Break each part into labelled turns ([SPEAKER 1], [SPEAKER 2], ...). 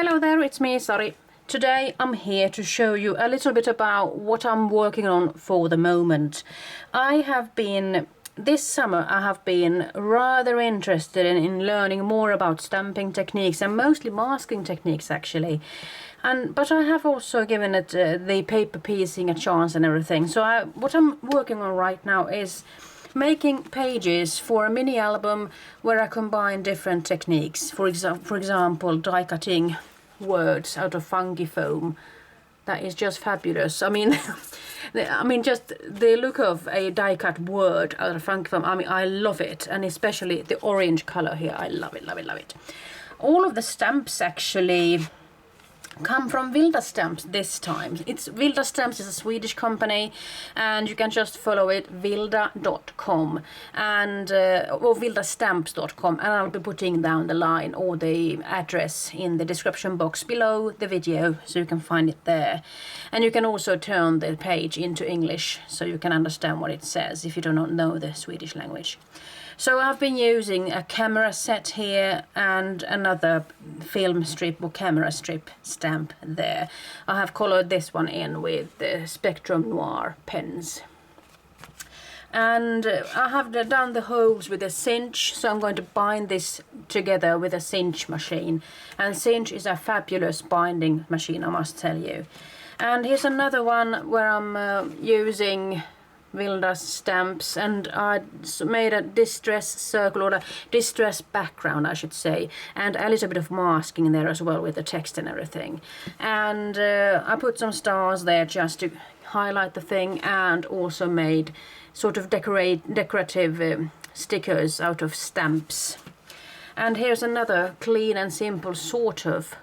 [SPEAKER 1] Hello there, it's me, Sari. Today I'm here to show you a little bit about what I'm working on for the moment. This summer I have been rather interested in learning more about stamping techniques and mostly masking techniques actually. But I have also given it the paper piecing a chance and everything. So what I'm working on right now is making pages for a mini album where I combine different techniques. For example, die cutting words out of funky foam. That is just fabulous. I mean, just the look of a die cut word out of funky foam. I mean, I love it, and especially the orange color here. I love it, love it, love it. All of the stamps actually come from Vilda Stamps this time. Vilda Stamps is a Swedish company, and you can just follow it, vilda.com and or vildastamps.com, and I'll be putting down the line or the address in the description box below the video so you can find it there. And you can also turn the page into English so you can understand what it says if you do not know the Swedish language. So I've been using a camera set here and another film strip or camera strip stamp there. I have colored this one in with the Spectrum Noir pens. And I have done the holes with a cinch, so I'm going to bind this together with a cinch machine. And cinch is a fabulous binding machine, I must tell you. And here's another one where I'm using Vilda Stamps, and I made a distress circle, or a distress background I should say, and a little bit of masking there as well with the text and everything. And I put some stars there just to highlight the thing, and also made sort of decorative stickers out of stamps. And here's another clean and simple sort of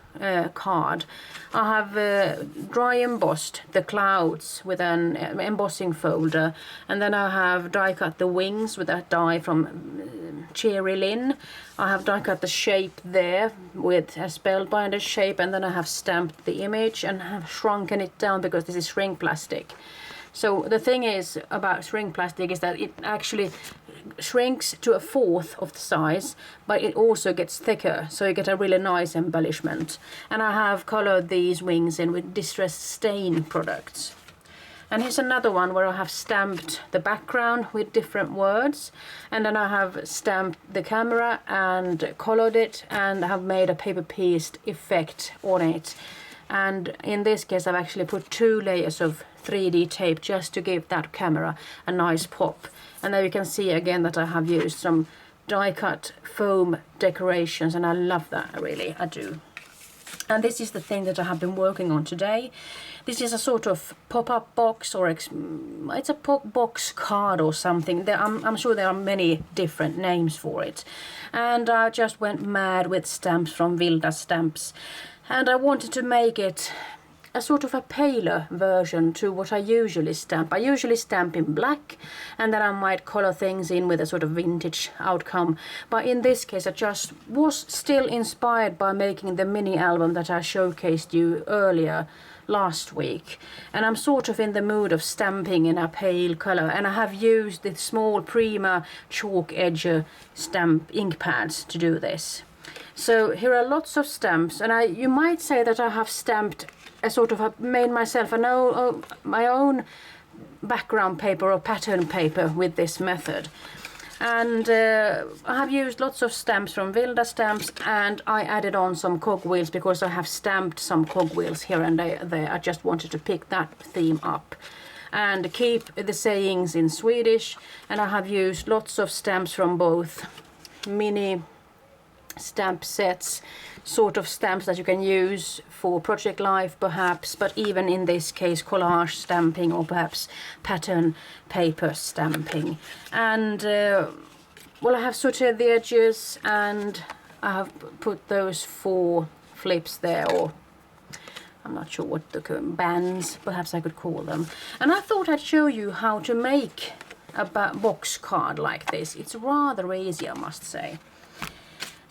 [SPEAKER 1] card. I have dry embossed the clouds with an embossing folder, and then I have die cut the wings with that die from Cheery Lynn. I have die cut the shape there with a Spellbinders shape, and then I have stamped the image and have shrunken it down because this is shrink plastic. So the thing is about shrink plastic is that it actually shrinks to a fourth of the size, but it also gets thicker, so you get a really nice embellishment. And I have colored these wings in with distress stain products. And here's another one where I have stamped the background with different words, and then I have stamped the camera and colored it, and I have made a paper pieced effect on it. And in this case I've actually put 2 layers of 3D tape just to give that camera a nice pop. And there you can see again that I have used some die cut foam decorations, and I love that, really, I do. And this is the thing that I have been working on today. This is a sort of pop-up box, or it's a pop box card or something. I'm sure there are many different names for it. And I just went mad with stamps from Vilda Stamps. And I wanted to make it a sort of a paler version to what I usually stamp. I usually stamp in black, and then I might color things in with a sort of vintage outcome. But in this case I just was still inspired by making the mini album that I showcased you earlier last week. And I'm sort of in the mood of stamping in a pale color, and I have used the small Prima chalk edger stamp ink pads to do this. So here are lots of stamps, and you might say that I have stamped a sort of made myself my own background paper or pattern paper with this method. And I have used lots of stamps from Vilda Stamps, and I added on some cogwheels because I have stamped some cogwheels here and there. I just wanted to pick that theme up and keep the sayings in Swedish. And I have used lots of stamps from both mini stamp sets, sort of stamps that you can use for project life perhaps, but even in this case collage stamping or perhaps pattern paper stamping. And well, I have sorted the edges, and I have put those 4 flips there, or I'm not sure what the bands perhaps I could call them. And I thought I'd show you how to make a box card like this. It's rather easy, I must say.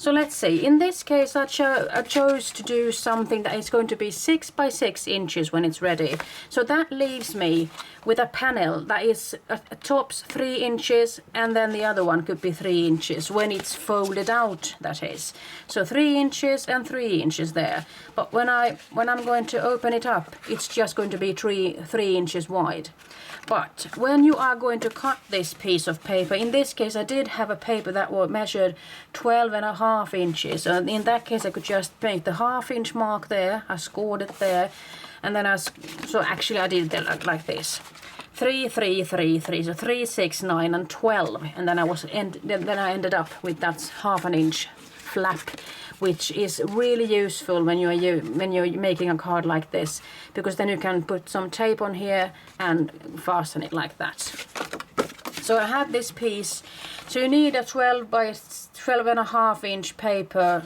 [SPEAKER 1] So let's see, in this case I chose to do something that is going to be 6 by 6 inches when it's ready. So that leaves me with a panel that is tops 3 inches, and then the other one could be 3 inches when it's folded out, that is. So 3 inches and 3 inches there. But when I'm going to open it up, it's just going to be 3 inches wide. But when you are going to cut this piece of paper, in this case I did have a paper that was measured 12.5 inches. So in that case I could just make the 1/2 inch mark there. I scored it there, and then so actually I did it like this. 3, 3, 3, 3, so 3, 6, 9 and 12, and then I ended up with that 1/2 inch flap, which is really useful when you're making a card like this, because then you can put some tape on here and fasten it like that. So I have this piece. So you need a 12 by 12.5 inch paper,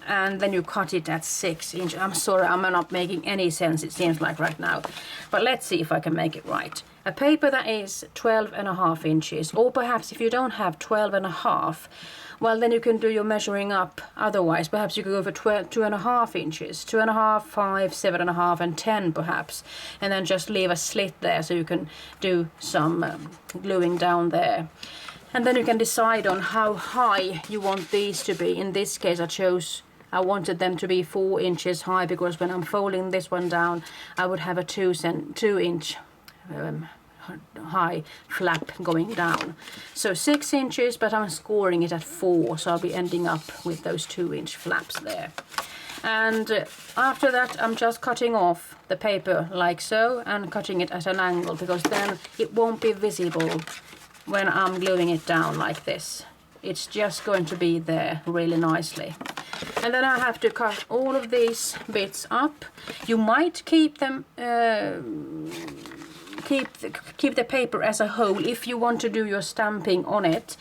[SPEAKER 1] and then you cut it at 6 inch. I'm sorry, I'm not making any sense, it seems like right now, but let's see if I can make it right. A paper that is 12.5 inches, or perhaps if you don't have 12.5, well, then you can do your measuring up otherwise. Perhaps you could go for 2.5 inches, 2.5, 5, 7.5 and 10 perhaps, and then just leave a slit there so you can do some gluing down there. And then you can decide on how high you want these to be. In this case I wanted them to be 4 inches high, because when I'm folding this one down I would have a 2 inch high flap going down. So 6 inches, but I'm scoring it at 4, so I'll be ending up with those 2 inch flaps there. And after that I'm just cutting off the paper like so, and cutting it at an angle, because then it won't be visible when I'm gluing it down like this. It's just going to be there really nicely. And then I have to cut all of these bits up. You might keep them keep the paper as a whole if you want to do your stamping on it.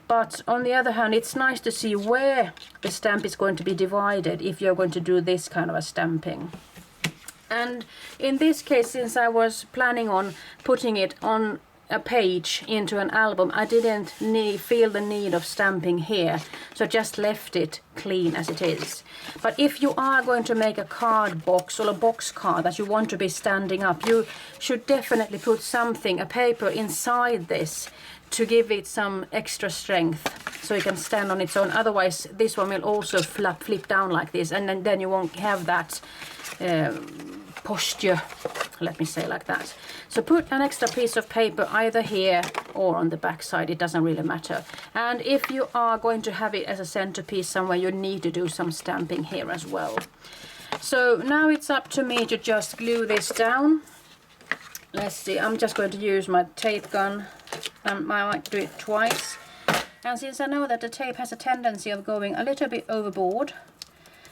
[SPEAKER 1] But on the other hand, it's nice to see where the stamp is going to be divided if you're going to do this kind of a stamping. And in this case, since I was planning on putting it on a page into an album, I didn't feel the need of stamping here, so just left it clean as it is. But if you are going to make a card box or a box card that you want to be standing up, you should definitely put something, a paper inside this, to give it some extra strength so it can stand on its own. Otherwise this one will also flip down like this, and then you won't have that posture, let me say like that. So put an extra piece of paper either here or on the back side, it doesn't really matter. And if you are going to have it as a centerpiece somewhere, you need to do some stamping here as well. So now it's up to me to just glue this down. Let's see, I'm just going to use my tape gun. I might do it twice. And since I know that the tape has a tendency of going a little bit overboard,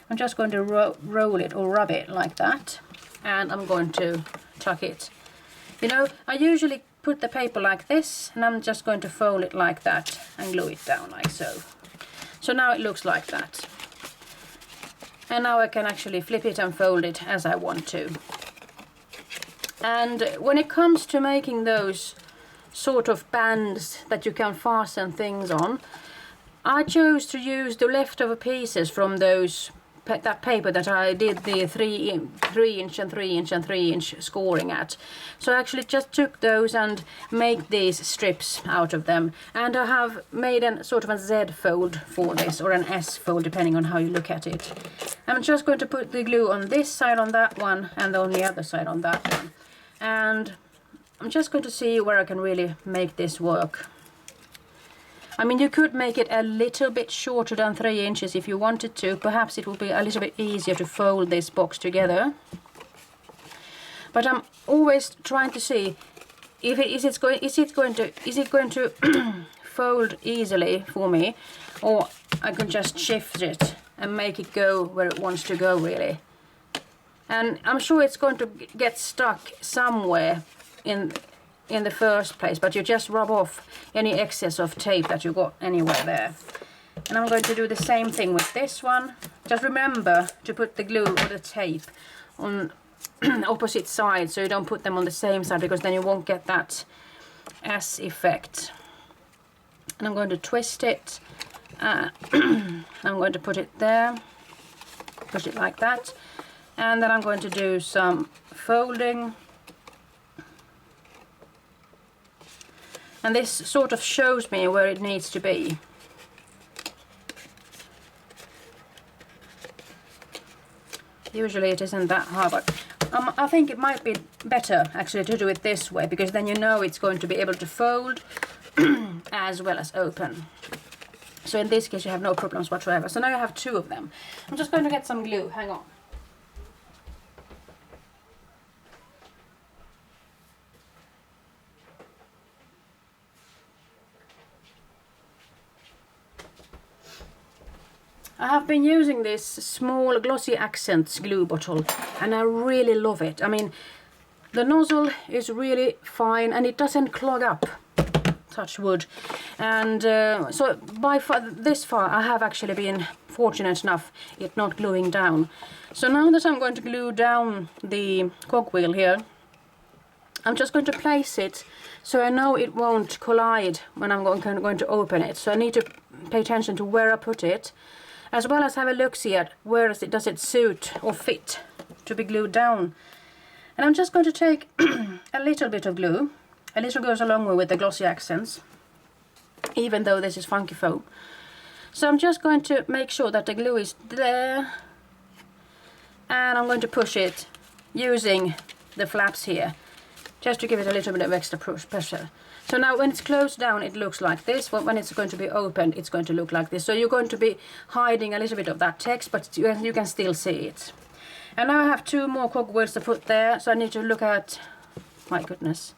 [SPEAKER 1] I'm just going to roll it or rub it like that. And I'm going to tuck it. You know, I usually put the paper like this, and I'm just going to fold it like that and glue it down like so. So now it looks like that. And now I can actually flip it and fold it as I want to. And when it comes to making those sort of bands that you can fasten things on, I chose to use the leftover pieces from that paper that I did the 3 inch and 3 inch and 3 inch scoring at. So I actually just took those and made these strips out of them, and I have made a sort of a Z fold for this, or an S fold depending on how you look at it. I'm just going to put the glue on this side on that one and on the other side on that one, and I'm just going to see where I can really make this work. I mean, you could make it a little bit shorter than 3 inches if you wanted to. Perhaps it will be a little bit easier to fold this box together. But I'm always trying to see if is it going to fold easily for me, or I can just shift it and make it go where it wants to go really. And I'm sure it's going to get stuck somewhere in the first place, but you just rub off any excess of tape that you got anywhere there. And I'm going to do the same thing with this one. Just remember to put the glue or the tape on opposite sides, so you don't put them on the same side, because then you won't get that S effect. And I'm going to twist it I'm going to put it there, push it like that, and then I'm going to do some folding. And this sort of shows me where it needs to be. Usually it isn't that hard, but I think it might be better actually to do it this way, because then you know it's going to be able to fold as well as open. So in this case you have no problems whatsoever. So now you have 2 of them. I'm just going to get some glue, hang on. I have been using this small Glossy Accents glue bottle and I really love it. I mean, the nozzle is really fine and it doesn't clog up, touch wood. And so this far I have actually been fortunate enough it not gluing down. So now that I'm going to glue down the cogwheel here, I'm just going to place it so I know it won't collide when I'm going to open it. So I need to pay attention to where I put it, as well as have a look-see at where does it suit or fit to be glued down. And I'm just going to take a little bit of glue. A little goes a long way with the Glossy Accents, even though this is funky foam. So I'm just going to make sure that the glue is there, and I'm going to push it using the flaps here, just to give it a little bit of extra pressure. So now when it's closed down it looks like this, when it's going to be opened it's going to look like this. So you're going to be hiding a little bit of that text, but you can still see it. And now I have 2 more cogwheels to put there, so I need to look at, my goodness,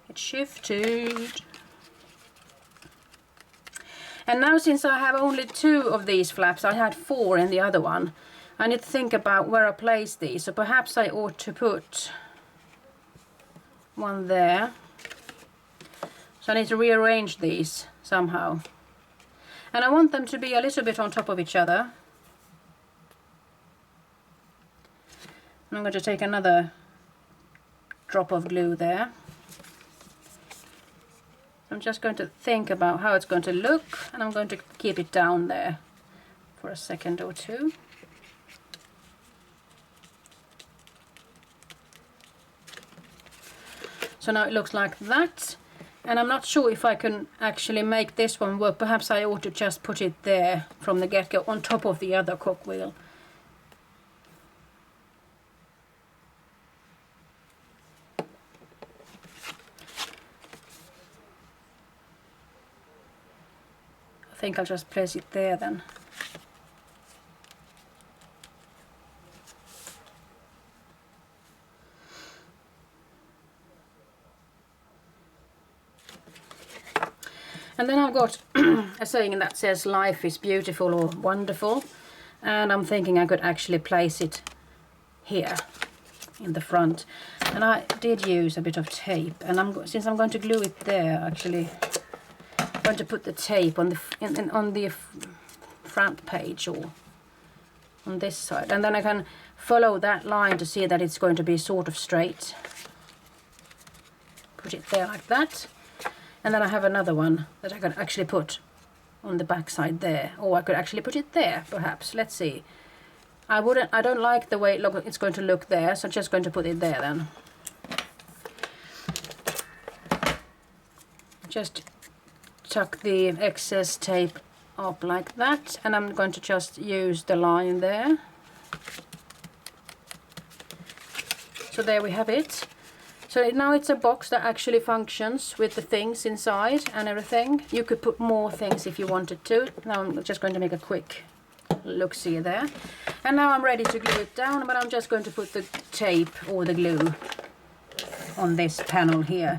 [SPEAKER 1] it shifted. And now since I have only 2 of these flaps, I had 4 in the other one, I need to think about where I place these. So perhaps I ought to put one there. So I need to rearrange these somehow. And I want them to be a little bit on top of each other. I'm going to take another drop of glue there. I'm just going to think about how it's going to look, and I'm going to keep it down there for a second or 2. So now it looks like that. And I'm not sure if I can actually make this one work. Perhaps I ought to just put it there from the get-go on top of the other cogwheel. I think I'll just place it there then. And then I've got a saying that says life is beautiful or wonderful, and I'm thinking I could actually place it here in the front. And I did use a bit of tape, and since I'm going to glue it there, actually I'm going to put the tape on the front page or on this side, and then I can follow that line to see that it's going to be sort of straight. Put it there like that. And then I have another one that I can actually put on the back side there, or I could actually put it there perhaps. Let's see. I don't like the way it's going to look there, so I'm just going to put it there then. Just tuck the excess tape up like that, and I'm going to just use the line there. So there we have it. So now it's a box that actually functions with the things inside and everything. You could put more things if you wanted to. Now I'm just going to make a quick look-see there. And now I'm ready to glue it down, but I'm just going to put the tape or the glue on this panel here.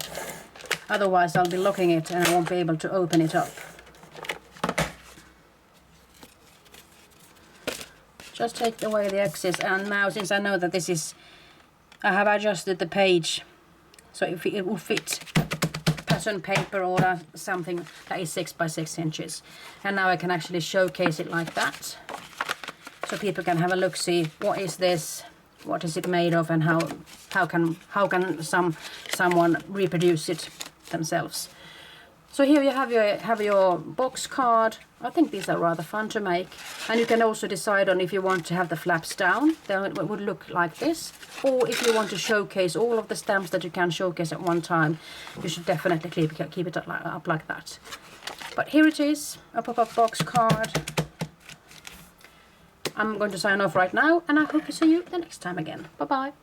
[SPEAKER 1] Otherwise I'll be locking it and I won't be able to open it up. Just take away the excess, and now since I know that this is, I have adjusted the page so if it will fit pattern paper or something that is 6 by 6 inches. And now I can actually showcase it like that, so people can have a look, see what is this, what is it made of, and how can someone reproduce it themselves. So here you have your box card. I think these are rather fun to make, and you can also decide on if you want to have the flaps down, then it would look like this, or if you want to showcase all of the stamps that you can showcase at one time, you should definitely keep it up like that. But here it is, a pop-up box card. I'm going to sign off right now, and I hope to see you the next time again. Bye bye.